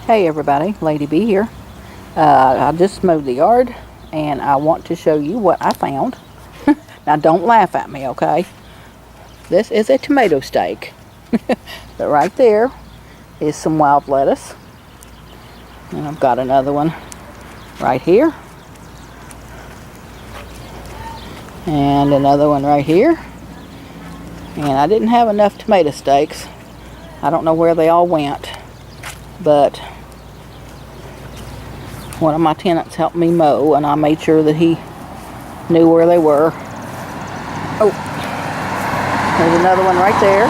Hey everybody, Lady B here. I just mowed the yard and I want to show you what I found. Now don't laugh at me, okay? This is a tomato stake. But right there is some wild lettuce. And I've got another one right here. And another one right here. And I didn't have enough tomato stakes. I don't know where they all went. But one of my tenants helped me mow, and I made sure that he knew where they were. Oh, there's another one right there.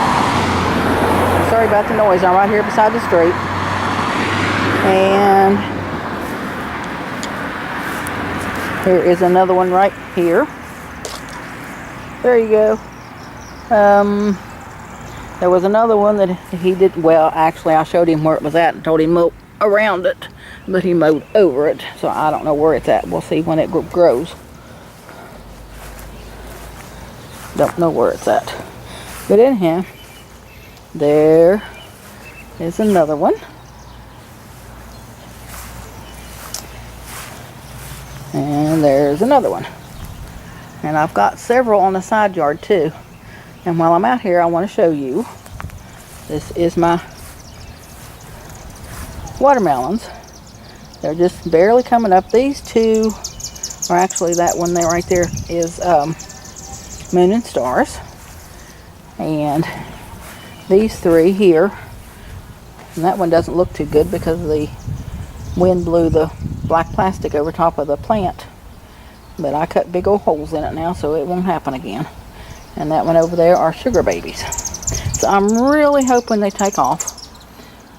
Sorry about the noise. I'm right here beside the street. And here is another one right here. There you go. There was another one that he did, well, actually I showed him where it was at and told him mow around it, but he mowed over it, so I don't know where it's at. We'll see when it grows. Don't know where it's at. But anyhow, there is another one. And there's another one. And I've got several on the side yard too. And while I'm out here, I want to show you, this is my watermelons. They're just barely coming up. These two, or actually that one there right there is Moon and Stars. And these three here, and that one doesn't look too good because the wind blew the black plastic over top of the plant. But I cut big old holes in it now so it won't happen again. And that one over there are sugar babies. So I'm really hoping they take off.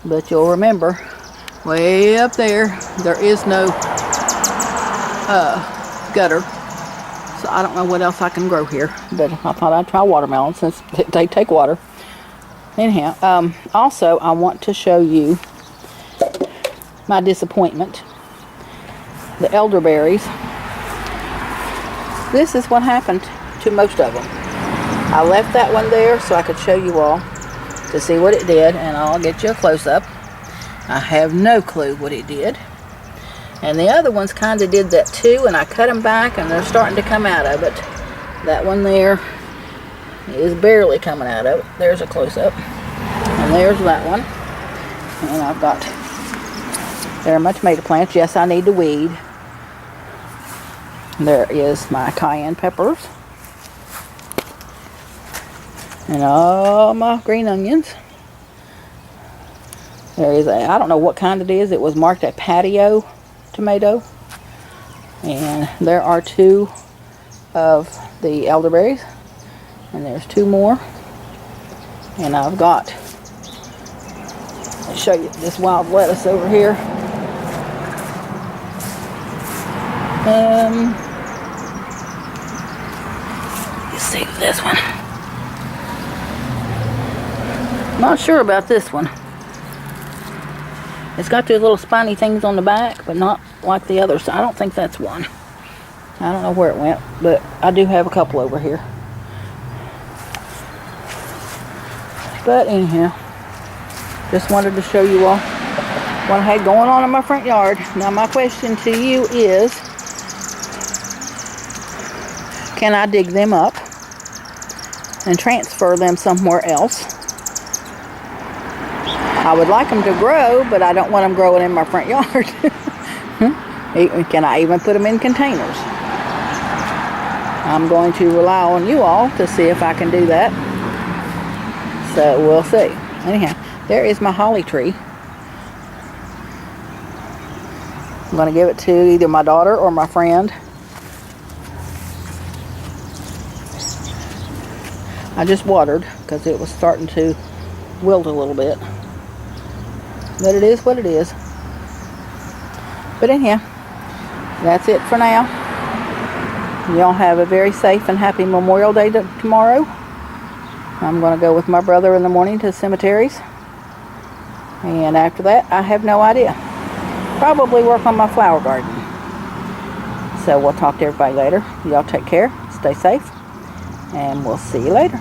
But you'll remember, way up there, there is no gutter. So I don't know what else I can grow here. But I thought I'd try watermelon since they take water. Anyhow, also I want to show you my disappointment. The elderberries. This is what happened to most of them. I left that one there so I could show you all to see what it did, and I'll get you a close-up. I have no clue what it did. And the other ones kind of did that too, and I cut them back and they're starting to come out of it. That one there is barely coming out of it. There's a close-up. And there's that one. And I've got, there are my tomato plants. Yes, I need to weed. There is my cayenne peppers. And all my green onions. There is a, I don't know what kind it is. It was marked a patio tomato. And there are two of the elderberries. And there's two more. And I've got, I'll show you this wild lettuce over here. You see this one. Not sure about this one. It's got those little spiny things on the back, but not like the others. I don't think that's one. I don't know where it went, but I do have a couple over here. But anyhow, just wanted to show you all what I had going on in my front yard. Now my question to you is, can I dig them up and transfer them somewhere else? I would like them to grow, but I don't want them growing in my front yard. Can I even put them in containers? I'm going to rely on you all to see if I can do that. So we'll see. Anyhow, there is my holly tree. I'm going to give it to either my daughter or my friend. I just watered because it was starting to wilt a little bit. But it is what it is. But anyhow, that's it for now. Y'all have a very safe and happy Memorial Day tomorrow. I'm going to go with my brother in the morning to cemeteries. And after that, I have no idea. Probably work on my flower garden. So we'll talk to everybody later. Y'all take care. Stay safe. And we'll see you later.